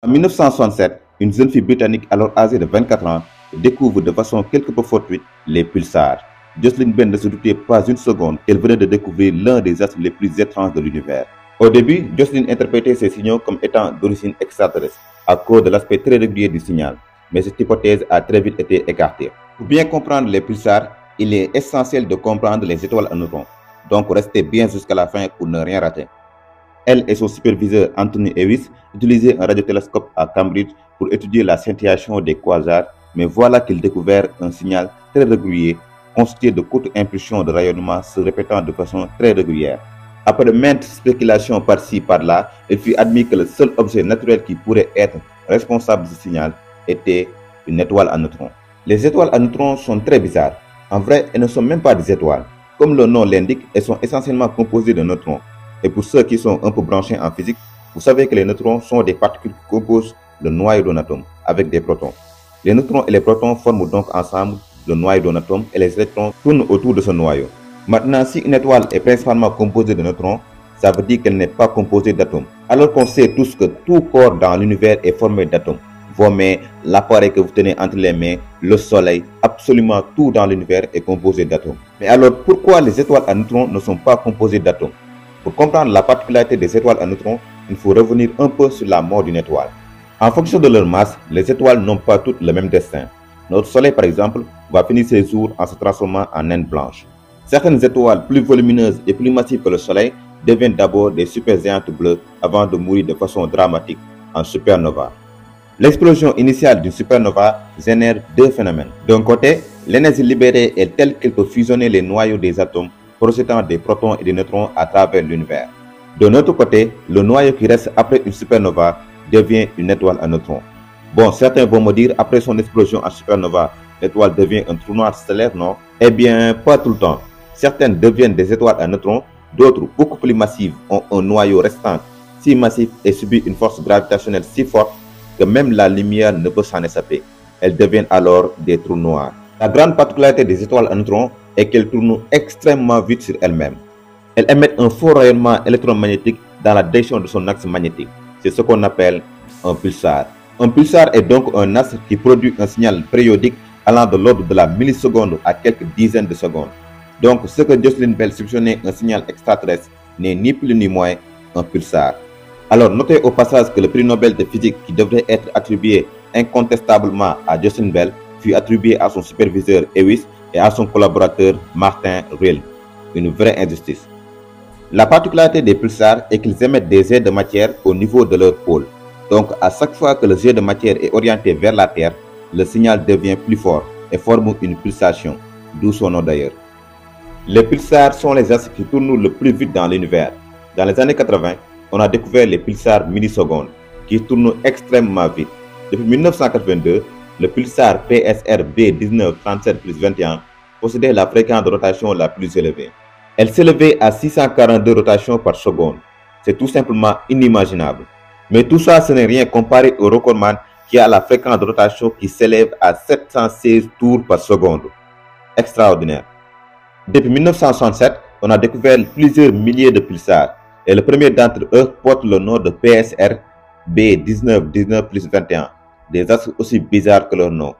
En 1967, une jeune fille britannique alors âgée de 24 ans découvre de façon quelque peu fortuite les pulsars. Jocelyn Bell ne se doutait pas une seconde qu'elle venait de découvrir l'un des astres les plus étranges de l'univers. Au début, Jocelyn interprétait ces signaux comme étant d'origine extraterrestre à cause de l'aspect très régulier du signal, mais cette hypothèse a très vite été écartée. Pour bien comprendre les pulsars, il est essentiel de comprendre les étoiles à neutrons, donc restez bien jusqu'à la fin pour ne rien rater. Elle et son superviseur Anthony Ewis utilisaient un radiotélescope à Cambridge pour étudier la scintillation des quasars, mais voilà qu'ils découvrent un signal très régulier constitué de courtes impulsions de rayonnement se répétant de façon très régulière. Après maintes spéculations par-ci par-là, il fut admis que le seul objet naturel qui pourrait être responsable de ce signal était une étoile à neutrons. Les étoiles à neutrons sont très bizarres. En vrai, elles ne sont même pas des étoiles. Comme le nom l'indique, elles sont essentiellement composées de neutrons. Et pour ceux qui sont un peu branchés en physique, vous savez que les neutrons sont des particules qui composent le noyau d'un atome avec des protons. Les neutrons et les protons forment donc ensemble le noyau d'un atome et les électrons tournent autour de ce noyau. Maintenant, si une étoile est principalement composée de neutrons, ça veut dire qu'elle n'est pas composée d'atomes. Alors qu'on sait tous que tout corps dans l'univers est formé d'atomes. Vos mains, l'appareil que vous tenez entre les mains, le soleil, absolument tout dans l'univers est composé d'atomes. Mais alors pourquoi les étoiles à neutrons ne sont pas composées d'atomes? Pour comprendre la particularité des étoiles à neutrons, il faut revenir un peu sur la mort d'une étoile. En fonction de leur masse, les étoiles n'ont pas toutes le même destin. Notre soleil par exemple va finir ses jours en se transformant en naine blanche. Certaines étoiles plus volumineuses et plus massives que le soleil deviennent d'abord des supergéantes bleues avant de mourir de façon dramatique en supernova. L'explosion initiale d'une supernova génère deux phénomènes. D'un côté, l'énergie libérée est telle qu'elle peut fusionner les noyaux des atomes, procédant des protons et des neutrons à travers l'univers. De l'autre côté, le noyau qui reste après une supernova devient une étoile à neutrons. Bon, certains vont me dire, après son explosion en supernova, l'étoile devient un trou noir stellaire, non? Eh bien, pas tout le temps. Certaines deviennent des étoiles à neutrons, d'autres, beaucoup plus massives, ont un noyau restant si massif et subit une force gravitationnelle si forte que même la lumière ne peut s'en échapper. Elles deviennent alors des trous noirs. La grande particularité des étoiles à neutrons est qu'elles tournent extrêmement vite sur elles-mêmes. Elles émettent un fort rayonnement électromagnétique dans la direction de son axe magnétique. C'est ce qu'on appelle un pulsar. Un pulsar est donc un astre qui produit un signal périodique allant de l'ordre de la milliseconde à quelques dizaines de secondes. Donc ce que Jocelyn Bell soupçonnait un signal extraterrestre n'est ni plus ni moins un pulsar. Alors notez au passage que le prix Nobel de physique qui devrait être attribué incontestablement à Jocelyn Bell fut attribué à son superviseur Ewis et à son collaborateur Martin Ryle. Une vraie injustice. La particularité des pulsars est qu'ils émettent des jets de matière au niveau de leur pôle. Donc à chaque fois que le jet de matière est orienté vers la Terre, le signal devient plus fort et forme une pulsation, d'où son nom d'ailleurs. Les pulsars sont les astres qui tournent le plus vite dans l'univers. Dans les années 80, on a découvert les pulsars millisecondes qui tournent extrêmement vite. Depuis 1982, le pulsar PSR B1937+21 possédait la fréquence de rotation la plus élevée. Elle s'élevait à 642 rotations par seconde. C'est tout simplement inimaginable. Mais tout ça, ce n'est rien comparé au recordman qui a la fréquence de rotation qui s'élève à 716 tours par seconde. Extraordinaire. Depuis 1967, on a découvert plusieurs milliers de pulsars et le premier d'entre eux porte le nom de PSR B1919+21, des astres aussi bizarres que leur nom.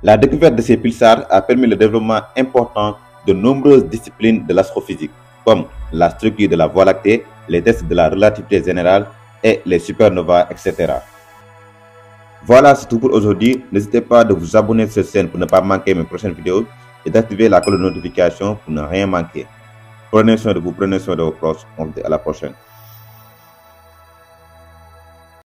La découverte de ces pulsars a permis le développement important de nombreuses disciplines de l'astrophysique, comme la structure de la Voie lactée, les tests de la relativité générale et les supernovas, etc. Voilà, c'est tout pour aujourd'hui. N'hésitez pas à vous abonner sur cette chaîne pour ne pas manquer mes prochaines vidéos et d'activer la cloche de notification pour ne rien manquer. Prenez soin de vous, prenez soin de vos proches. On se dit à la prochaine.